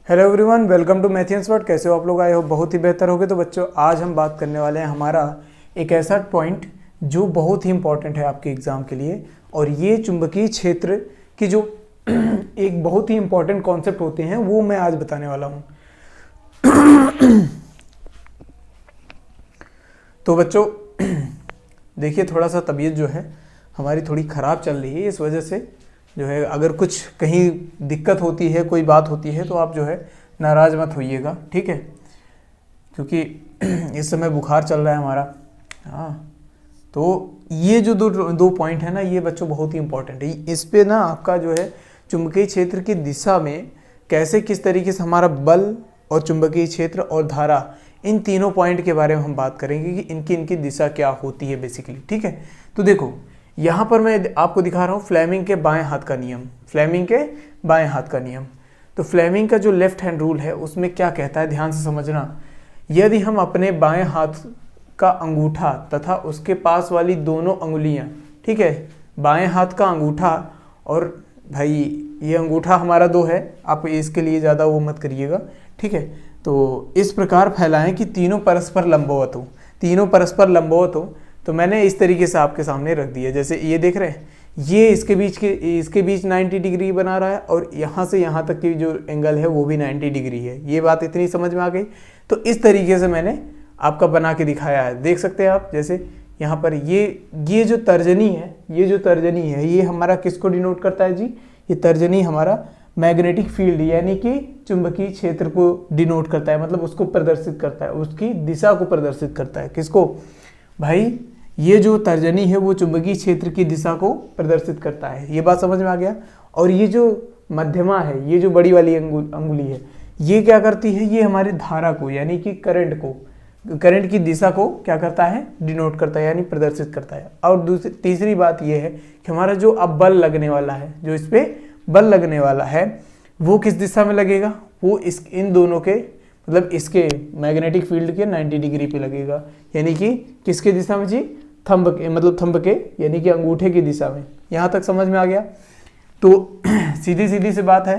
Hello everyone, welcome to Mathians world. कैसे हो आप लोग? आए हो बहुत ही बेहतर होगे। तो बच्चों, आज हम बात करने वाले हैं हमारा एक ऐसा पॉइंट जो बहुत ही इंपॉर्टेंट है आपके एग्जाम के लिए। और ये चुंबकीय क्षेत्र की जो एक बहुत ही इंपॉर्टेंट कॉन्सेप्ट होते हैं वो मैं आज बताने वाला हूँ। तो बच्चों देखिए, थोड़ा सा तबीयत जो है हमारी थोड़ी ख़राब चल रही है। इस वजह से जो है अगर कुछ कहीं दिक्कत होती है, कोई बात होती है, तो आप जो है नाराज़ मत होइएगा, ठीक है? क्योंकि इस समय बुखार चल रहा है हमारा। हाँ, तो ये जो दो पॉइंट है ना, ये बच्चों बहुत ही इंपॉर्टेंट है। इस पे ना आपका जो है चुंबकीय क्षेत्र की दिशा में कैसे, किस तरीके से हमारा बल और चुंबकीय क्षेत्र और धारा, इन तीनों पॉइंट के बारे में हम बात करेंगे कि इनकी दिशा क्या होती है बेसिकली, ठीक है? तो देखो, यहाँ पर मैं आपको दिखा रहा हूँ फ्लेमिंग के बाएं हाथ का नियम। फ्लेमिंग के बाएं हाथ का नियम। तो फ्लेमिंग का जो लेफ्ट हैंड रूल है उसमें क्या कहता है, ध्यान से समझना। यदि हम अपने बाएं हाथ का अंगूठा तथा उसके पास वाली दोनों अंगुलियां, ठीक है, बाएं हाथ का अंगूठा, और भाई ये अंगूठा हमारा 2 है, आप इसके लिए ज़्यादा वो मत करिएगा, ठीक है? तो इस प्रकार फैलाएं कि तीनों परस्पर लंबवत हो। तीनों परस्पर लंबवत हो। तो मैंने इस तरीके से आपके सामने रख दिया। जैसे ये देख रहे हैं, ये इसके बीच 90 डिग्री बना रहा है, और यहाँ से यहाँ तक की जो एंगल है वो भी 90 डिग्री है। ये बात इतनी समझ में आ गई? तो इस तरीके से मैंने आपका बना के दिखाया है। देख सकते हैं आप, जैसे यहाँ पर ये जो तर्जनी है, ये हमारा किसको डिनोट करता है जी? ये तर्जनी हमारा मैग्नेटिक फील्ड यानी कि चुंबकीय क्षेत्र को डिनोट करता है, मतलब उसको प्रदर्शित करता है, उसकी दिशा को प्रदर्शित करता है। किसको भाई? ये जो तर्जनी है वो चुंबकीय क्षेत्र की दिशा को प्रदर्शित करता है। ये बात समझ में आ गया? और ये जो मध्यमा है, ये जो बड़ी वाली अंगुली है, ये क्या करती है? ये हमारी धारा को यानी कि करंट की दिशा को क्या करता है? डिनोट करता है, यानी प्रदर्शित करता है। और तीसरी बात ये है कि हमारा जो अब बल लगने वाला है, जो इस पे बल लगने वाला है, वो किस दिशा में लगेगा? वो इन दोनों के, मतलब इसके मैग्नेटिक फील्ड के 90 डिग्री पे लगेगा। यानी कि किसके दिशा में जी? थंब के, मतलब थंब के यानी कि अंगूठे की दिशा में। यहाँ तक समझ में आ गया? तो सीधी सी बात है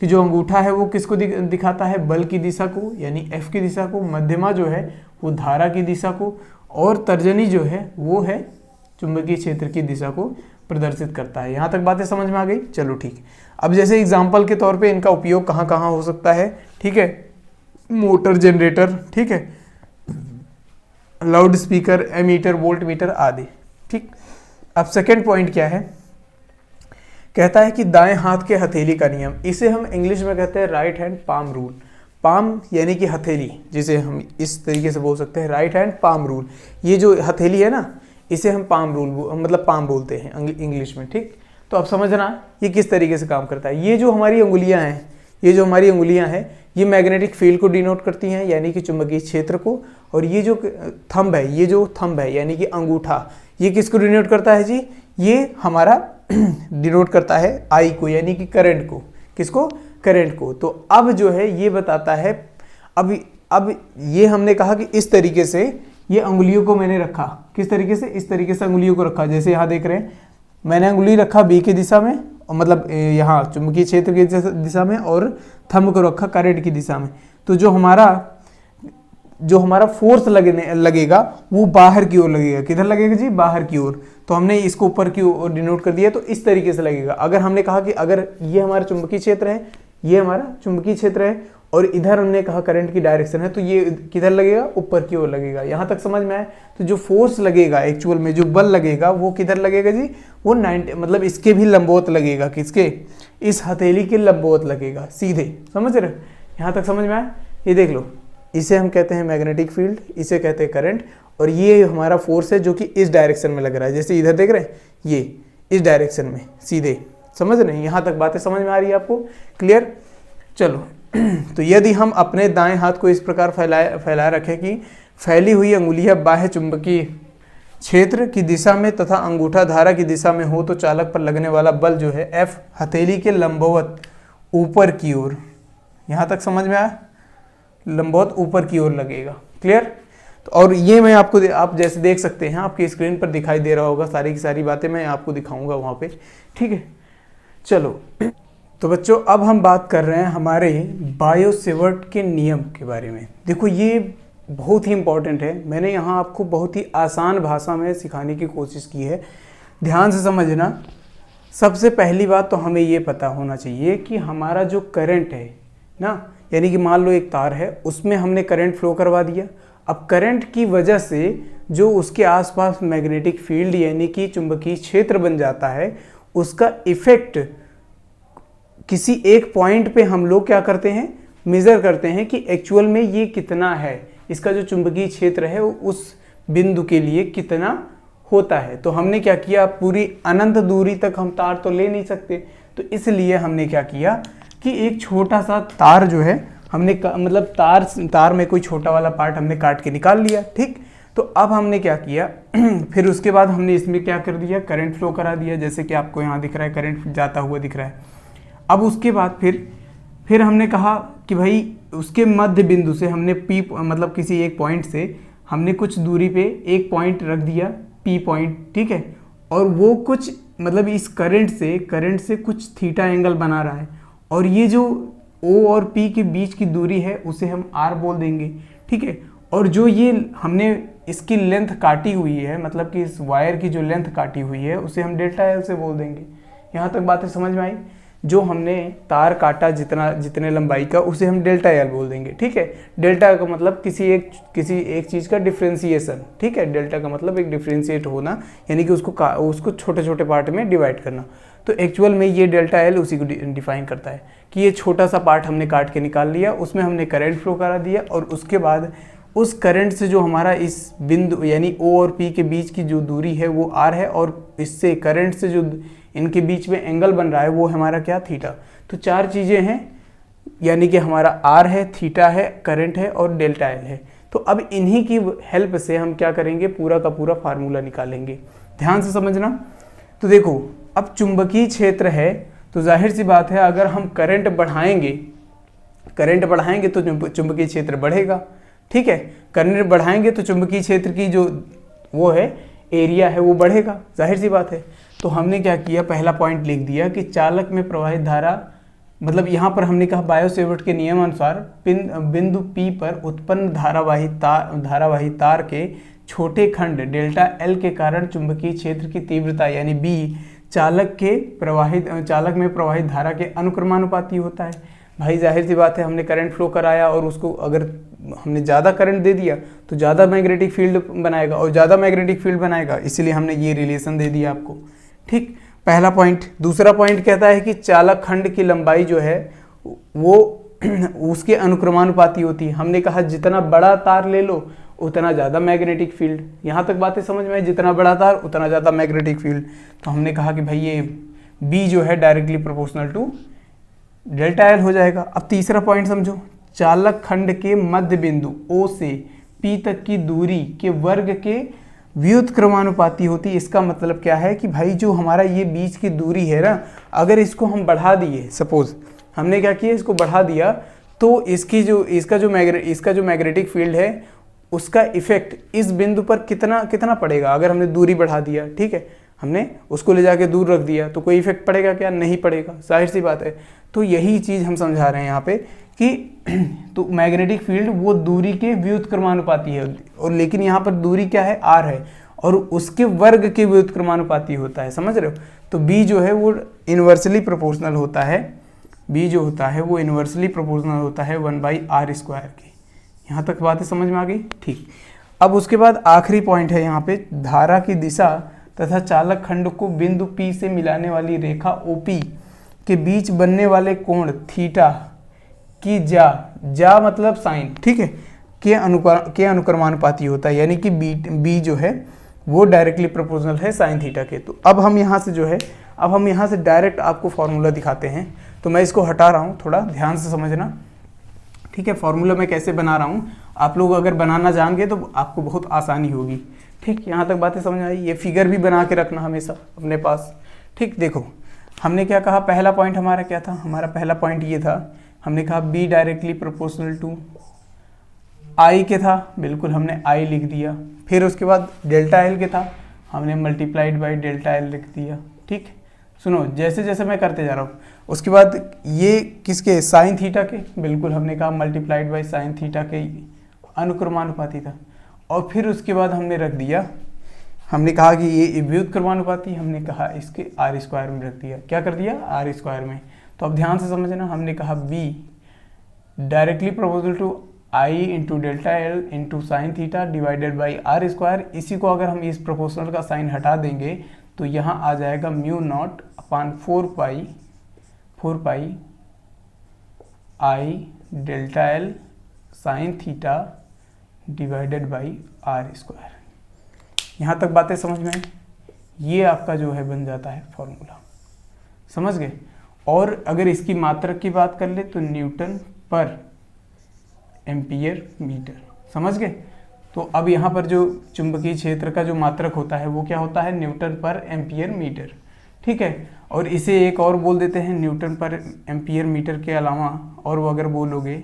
कि जो अंगूठा है वो किसको दिखाता है? बल की दिशा को, यानी F की दिशा को। मध्यमा जो है वो धारा की दिशा को, और तर्जनी जो है वो है चुंबकीय क्षेत्र की दिशा को प्रदर्शित करता है। यहाँ तक बातें समझ में आ गई? चलो ठीक। अब जैसे एग्जाम्पल के तौर पे इनका उपयोग कहाँ कहाँ हो सकता है, ठीक है? मोटर, जनरेटर, ठीक है, loudspeaker, ammeter, voltmeter आदि, ठीक। अब सेकंड पॉइंट क्या है? कहता है कि दाएं हाथ के हथेली का नियम। इसे हम इंग्लिश में कहते हैं right hand palm rule. Palm यानी कि हथेली, जिसे हम इस तरीके से बोल सकते हैं, राइट हैंड पाम रूल। ये जो हथेली है ना, इसे हम पाम रूल, मतलब पाम बोलते हैं इंग्लिश में, ठीक। तो अब समझना ये किस तरीके से काम करता है। ये जो हमारी अंगुलियां हैं, ये मैग्नेटिक फील्ड को डिनोट करती हैं, यानी कि चुंबकीय क्षेत्र को। और ये जो थंब है, यानी कि अंगूठा, ये किसको डिनोट करता है जी? ये हमारा डिनोट करता है आई को, यानी कि करंट को। किसको? करंट को। तो अब जो है ये बताता है, अब ये हमने कहा कि इस तरीके से ये अंगुलियों को मैंने रखा। किस तरीके से? इस तरीके से अंगुलियों को रखा। जैसे यहाँ देख रहे हैं, मैंने अंगुली रखा बी की दिशा में, मतलब यहाँ चुंबकीय क्षेत्र की दिशा में, और थंब को रखा करंट की दिशा में। तो जो हमारा फोर्स लगेगा वो बाहर की ओर लगेगा। किधर लगेगा जी? बाहर की ओर। तो हमने इसको ऊपर की ओर डिनोट कर दिया, तो इस तरीके से लगेगा। अगर हमने कहा कि अगर ये हमारा चुंबकीय क्षेत्र है, ये हमारा चुंबकीय क्षेत्र है, और इधर हमने कहा करंट की डायरेक्शन है, तो ये किधर लगेगा? ऊपर की ओर लगेगा। यहाँ तक समझ में आए? तो जो फोर्स लगेगा, एक्चुअल में जो बल लगेगा, वो किधर लगेगा जी? वो 90, मतलब इसके भी लंबवत लगेगा। किसके? इस हथेली के लंबवत लगेगा, सीधे। समझ रहे? यहाँ तक समझ में आए? ये देख लो, इसे हम कहते हैं मैग्नेटिक फील्ड, इसे कहते हैं करंट, और ये हमारा फोर्स है जो कि इस डायरेक्शन में लग रहा है। जैसे इधर देख रहे हैं, ये इस डायरेक्शन में सीधे। समझ रहे हैं? यहाँ तक बातें समझ में आ रही है आपको? क्लियर? चलो तो यदि हम अपने दाएं हाथ को इस प्रकार फैलाए रखें कि फैली हुई अंगुलियां बाह्य चुंबकीय क्षेत्र की दिशा में तथा अंगूठा धारा की दिशा में हो, तो चालक पर लगने वाला बल जो है F हथेली के लंबवत ऊपर की ओर। यहाँ तक समझ में आया? लंबवत ऊपर की ओर लगेगा। क्लियर? तो और ये मैं आपको आप जैसे देख सकते हैं, आपकी स्क्रीन पर दिखाई दे रहा होगा, सारी की सारी बातें मैं आपको दिखाऊंगा वहाँ पे, ठीक है? चलो तो बच्चों अब हम बात कर रहे हैं हमारे बायो-सेवर्ट के नियम के बारे में। देखो ये बहुत ही इम्पोर्टेंट है, मैंने यहाँ आपको बहुत ही आसान भाषा में सिखाने की कोशिश की है, ध्यान से समझना। सबसे पहली बात तो हमें ये पता होना चाहिए कि हमारा जो करंट है ना, यानी कि मान लो एक तार है, उसमें हमने करंट फ्लो करवा दिया। अब करंट की वजह से जो उसके आसपास मैग्नेटिक फील्ड यानी कि चुंबकीय क्षेत्र बन जाता है, उसका इफेक्ट किसी एक पॉइंट पे हम लोग क्या करते हैं, मेज़र करते हैं कि एक्चुअल में ये कितना है, इसका जो चुंबकीय क्षेत्र है उस बिंदु के लिए कितना होता है। तो हमने क्या किया, पूरी अनंत दूरी तक हम तार तो ले नहीं सकते, तो इसलिए हमने क्या किया कि एक छोटा सा तार जो है हमने मतलब तार में कोई छोटा वाला पार्ट हमने काट के निकाल लिया। ठीक, तो अब हमने क्या किया फिर उसके बाद हमने इसमें क्या कर दिया, करंट फ्लो करा दिया, जैसे कि आपको यहाँ दिख रहा है करंट जाता हुआ दिख रहा है। अब उसके बाद फिर हमने कहा कि भाई उसके मध्य बिंदु से हमने पी मतलब किसी एक पॉइंट से हमने कुछ दूरी पे एक पॉइंट रख दिया, पी पॉइंट, ठीक है, और वो कुछ मतलब इस करंट से कुछ थीटा एंगल बना रहा है, और ये जो ओ और पी के बीच की दूरी है उसे हम आर बोल देंगे। ठीक है, और जो ये हमने इसकी लेंथ काटी हुई है, मतलब कि इस वायर की जो लेंथ काटी हुई है उसे हम डेल्टा एल से बोल देंगे। यहाँ तक बातें समझ में आई। जो हमने तार काटा जितने लंबाई का उसे हम डेल्टा एल बोल देंगे। ठीक है, डेल्टा का मतलब किसी एक चीज़ का डिफ्रेंसिएशन। ठीक है, डेल्टा का मतलब एक डिफ्रेंशिएट होना, यानी कि उसको छोटे छोटे पार्ट में डिवाइड करना। तो एक्चुअल में ये डेल्टा एल उसी को डिफाइन करता है कि ये छोटा सा पार्ट हमने काट के निकाल लिया, उसमें हमने करंट फ्लो करा दिया, और उसके बाद उस करंट से जो हमारा इस बिंदु यानी ओ और पी के बीच की जो दूरी है वो आर है, और इससे करंट से जो इनके बीच में एंगल बन रहा है वो हमारा क्या, थीटा। तो चार चीज़ें हैं, यानी कि हमारा आर है, थीटा है, करंट है और डेल्टा एल है। तो अब इन्हीं की हेल्प से हम क्या करेंगे, पूरा का पूरा फार्मूला निकालेंगे। ध्यान से समझना। तो देखो अब चुंबकीय क्षेत्र है, तो जाहिर सी बात है अगर हम करंट बढ़ाएंगे तो चुंबकीय क्षेत्र बढ़ेगा। ठीक है, करंट बढ़ाएंगे तो चुंबकीय क्षेत्र की जो वो है एरिया है वो बढ़ेगा, जाहिर सी बात है। तो हमने क्या किया, पहला पॉइंट लिख दिया कि चालक में प्रवाहित धारा, मतलब यहाँ पर हमने कहा बायो-सेवर्ट के नियम अनुसार बिंदु P पर उत्पन्न धारावाही तार के छोटे खंड डेल्टा एल के कारण चुंबकीय क्षेत्र की तीव्रता यानी B चालक में प्रवाहित धारा के अनुक्रमानुपाती होता है। भाई जाहिर सी बात है, हमने करंट फ्लो कराया और उसको अगर हमने ज़्यादा करंट दे दिया तो ज़्यादा मैग्नेटिक फील्ड बनाएगा, और ज़्यादा मैग्नेटिक फील्ड बनाएगा, इसीलिए हमने ये रिलेशन दे दिया आपको। ठीक, पहला पॉइंट। दूसरा पॉइंट कहता है कि चालक खंड की लंबाई जो है वो उसके अनुक्रमानुपाती होती है। हमने कहा जितना बड़ा तार ले लो उतना ज़्यादा मैग्नेटिक फील्ड। यहाँ तक बातें समझ में आई, जितना बड़ा तार उतना ज़्यादा मैग्नेटिक फील्ड। तो हमने कहा कि भाई ये बी जो है directly proportional to delta L हो जाएगा। अब तीसरा पॉइंट समझो, चालक खंड के मध्य बिंदु O से P तक की दूरी के वर्ग के व्युत्क्रमानुपाती होती है। इसका मतलब क्या है कि भाई जो हमारा ये बीच की दूरी है ना, अगर इसको हम बढ़ा दिए, सपोज हमने क्या किया, इसको बढ़ा दिया, तो इसका जो मैग्नेटिक फील्ड है उसका इफेक्ट इस बिंदु पर कितना पड़ेगा। अगर हमने दूरी बढ़ा दिया, ठीक है, हमने उसको ले जाके दूर रख दिया, तो कोई इफेक्ट पड़ेगा क्या, नहीं पड़ेगा, जाहिर सी बात है। तो यही चीज़ हम समझा रहे हैं यहाँ पे कि तो मैग्नेटिक फील्ड वो दूरी के व्युत्क्रमानुपाती है, और लेकिन यहाँ पर दूरी क्या है, आर है, और उसके वर्ग के व्युत्क्रमानुपाती होता है, समझ रहे हो। तो बी जो है वो इन्वर्सली प्रोपोर्शनल होता है, बी जो होता है वो इन्वर्सली प्रोपोर्शनल होता है 1/r² के। यहाँ तक बातें समझ में आ गई, ठीक। अब उसके बाद आखिरी पॉइंट है यहाँ पे, धारा की दिशा तथा चालक खंड को बिंदु P से मिलाने वाली रेखा OP के बीच बनने वाले कोण थीटा की जा मतलब साइन, ठीक है, के अनुक्रमानुपाती होता है, यानी कि बी जो है वो डायरेक्टली प्रोपोर्शनल है साइन थीटा के। तो अब हम यहाँ से डायरेक्ट आपको फॉर्मूला दिखाते हैं। तो मैं इसको हटा रहा हूँ, थोड़ा ध्यान से समझना, ठीक है। फॉर्मूला मैं कैसे बना रहा हूँ, आप लोग अगर बनाना जान गए तो आपको बहुत आसानी होगी, ठीक। यहाँ तक बातें समझ आई। ये फिगर भी बना के रखना हमेशा अपने पास, ठीक। देखो हमने क्या कहा, पहला पॉइंट हमारा क्या था, हमारा पहला पॉइंट ये था, हमने कहा बी डायरेक्टली प्रोपोर्शनल टू आई के था, बिल्कुल हमने आई लिख दिया। फिर उसके बाद डेल्टा एल के था, हमने मल्टीप्लाइड बाई डेल्टा एल लिख दिया, ठीक। सुनो जैसे जैसे मैं करते जा रहा हूँ, उसके बाद ये किसके, साइन थीटा के, बिल्कुल हमने कहा मल्टीप्लाइड बाई साइन थीटा के अनुक्रमानुपाती था। और फिर उसके बाद हमने रख दिया, हमने कहा कि ये व्युत्क्रमानुपाती, हमने कहा इसके आर स्क्वायर में रख दिया। क्या कर दिया, आर स्क्वायर में। तो अब ध्यान से समझना, हमने कहा B directly proportional to I into delta L into sine theta divided by R square. इसी को अगर हम इस प्रोपोर्शनल का साइन हटा देंगे तो यहाँ आ जाएगा mu naught upon 4 pi I delta L sine theta divided by R square. यहाँ तक बातें समझ में आई? ये आपका जो है बन जाता है फॉर्मूला, समझ गए। और अगर इसकी मात्रक की बात कर ले तो न्यूटन पर एम्पियर मीटर, समझ गए। तो अब यहाँ पर जो चुंबकीय क्षेत्र का जो मात्रक होता है वो क्या होता है, न्यूटन पर एम्पियर मीटर, ठीक है। और इसे एक और बोल देते हैं न्यूटन पर एम्पियर मीटर के अलावा, और वो अगर बोलोगे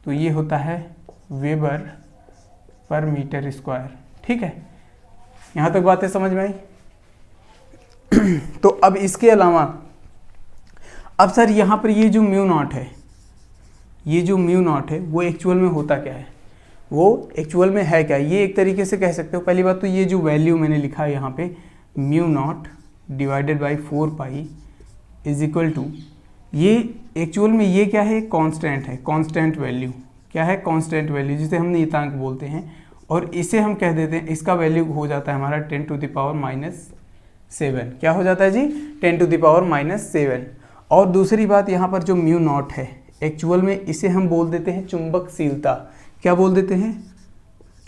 तो ये होता है वेबर पर मीटर स्क्वायर, ठीक है। यहाँ तक बातें समझ में आई? तो अब इसके अलावा, अब सर यहाँ पर ये जो म्यू नॉट है, ये जो म्यू नॉट है वो एक्चुअल में होता क्या है, वो एक्चुअल में है क्या, ये एक तरीके से कह सकते हो। पहली बात तो ये जो वैल्यू मैंने लिखा है यहाँ पे mu naught divided by 4 pi is equal to, ये एक्चुअल में ये क्या है, कांस्टेंट है, कांस्टेंट वैल्यू। क्या है, कांस्टेंट वैल्यू, जिसे हम नियतांक बोलते हैं। और इसे हम कह देते हैं, इसका वैल्यू हो जाता है हमारा 10 टू द पावर -7। क्या हो जाता है जी, 10 टू द पावर -7। और दूसरी बात, यहाँ पर जो म्यू नॉट है एक्चुअल में इसे हम बोल देते हैं चुंबकशीलता। क्या बोल देते हैं,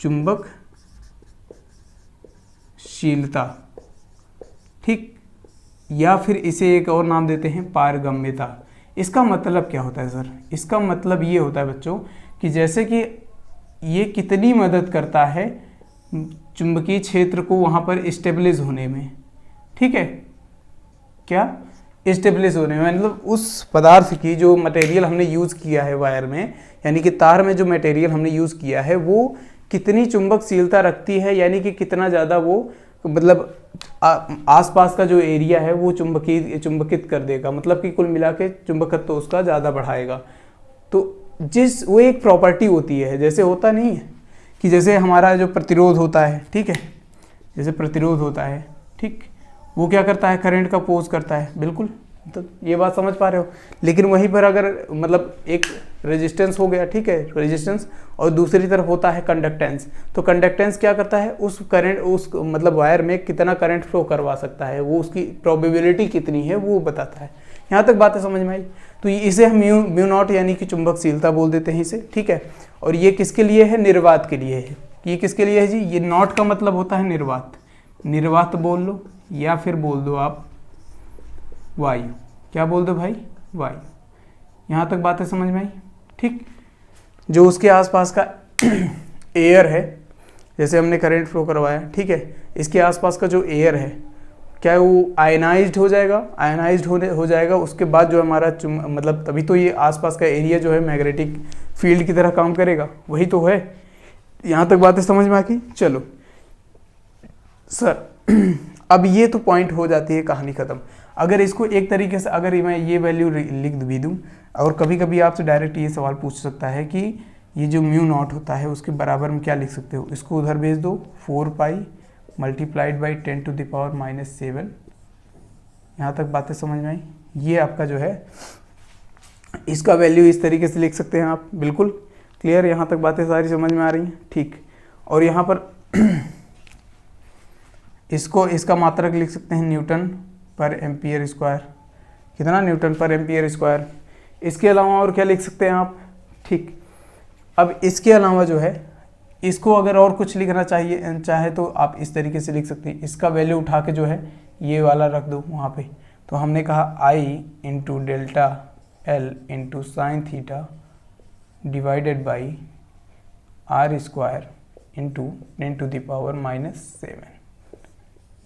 चुंबकशीलता, ठीक। या फिर इसे एक और नाम देते हैं पारगम्यता। इसका मतलब क्या होता है सर, इसका मतलब ये होता है बच्चों कि जैसे कि ये कितनी मदद करता है चुंबकीय क्षेत्र को वहाँ पर स्टेबलिश होने में, ठीक है। क्या, स्टेबलिश होने में, मतलब उस पदार्थ की जो मटेरियल हमने यूज़ किया है वायर में, यानी कि तार में जो मटेरियल हमने यूज़ किया है वो कितनी चुंबकशीलता रखती है, यानी कि कितना ज़्यादा वो मतलब आसपास का जो एरिया है वो चुंबकित कर देगा, मतलब कि कुल मिला के चुंबकत्व तो उसका ज़्यादा बढ़ाएगा। तो वो एक प्रॉपर्टी होती है, जैसे होता नहीं है कि जैसे हमारा जो प्रतिरोध होता है, ठीक है, जैसे प्रतिरोध होता है, ठीक, वो क्या करता है, करंट का पोज करता है, बिल्कुल। तो ये बात समझ पा रहे हो। लेकिन वहीं पर अगर मतलब एक रेजिस्टेंस हो गया, ठीक है, रेजिस्टेंस, और दूसरी तरफ होता है कंडक्टेंस। तो कंडक्टेंस क्या करता है, उस करंट, उस मतलब वायर में कितना करंट फ्लो करवा सकता है, वो उसकी प्रोबेबिलिटी कितनी है वो बताता है। यहाँ तक बातें समझ में आई? तो इसे हम म्यू नॉट यानी कि चुंबकशीलता बोल देते हैं इसे, ठीक है। और ये किसके लिए है, निर्वात के लिए है। ये किसके लिए है जी, ये नॉट का मतलब होता है निर्वात, निर्वात बोल लो या फिर बोल दो आप वायु। क्या बोल दो भाई, वायु। यहाँ तक बातें समझ में आई, ठीक। जो उसके आसपास का एयर है, जैसे हमने करंट फ्लो करवाया, ठीक है, इसके आसपास का जो एयर है क्या वो आयनाइज्ड हो जाएगा, आयनाइज्ड हो जाएगा। उसके बाद जो हमारा मतलब तभी तो ये आसपास का एरिया जो है मैग्नेटिक फील्ड की तरह काम करेगा, वही तो है। यहाँ तक बातें समझ में आ गई? चलो सर अब ये तो पॉइंट हो जाती है, कहानी खत्म। अगर इसको एक तरीके से अगर मैं ये वैल्यू लिख भी दूँ, और कभी कभी आपसे डायरेक्ट ये सवाल पूछ सकता है कि ये जो म्यू नॉट होता है उसके बराबर में क्या लिख सकते हो, इसको उधर भेज दो 4 pi multiplied by 10 to the power -7। यहाँ तक बातें समझ में आई? ये आपका जो है इसका वैल्यू इस तरीके से लिख सकते हैं आप, बिल्कुल क्लियर। यहाँ तक बातें सारी समझ में आ रही हैं, ठीक। और यहाँ पर इसका मात्रक लिख सकते हैं न्यूटन पर एम्पियर स्क्वायर। कितना, न्यूटन पर एम्पियर स्क्वायर। इसके अलावा और क्या लिख सकते हैं आप, ठीक। अब इसके अलावा जो है इसको अगर और कुछ लिखना चाहे तो आप इस तरीके से लिख सकते हैं। इसका वैल्यू उठा के जो है ये वाला रख दो वहाँ पे। तो हमने कहा I into delta L into sine theta divided by R square into 10 to the power -7,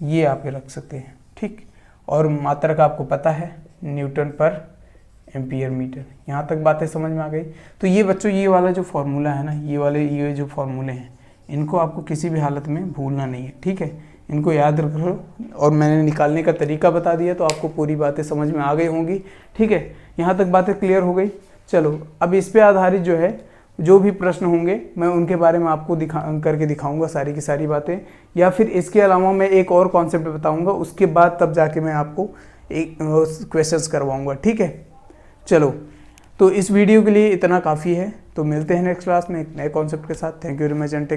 ये आप रख सकते हैं, ठीक। और मात्रक आपको पता है न्यूटन पर एम्पियर मीटर। यहाँ तक बातें समझ में आ गई? तो ये बच्चों ये वाला जो फॉर्मूला है ना, ये जो फॉर्मूले हैं इनको आपको किसी भी हालत में भूलना नहीं है, ठीक है। इनको याद रख लो। और मैंने निकालने का तरीका बता दिया तो आपको पूरी बातें समझ में आ गई होंगी। ठीक है, यहाँ तक बातें क्लियर हो गई। चलो अब इस पे आधारित जो है जो भी प्रश्न होंगे मैं उनके बारे में आपको करके दिखाऊंगा सारी की सारी बातें, या फिर इसके अलावा मैं एक और कॉन्सेप्ट बताऊंगा, उसके बाद तब जाके मैं आपको एक क्वेश्चंस करवाऊंगा। ठीक है, चलो तो इस वीडियो के लिए इतना काफ़ी है। तो मिलते हैं नेक्स्ट क्लास में एक नए कॉन्सेप्ट के साथ। Thank you very much and take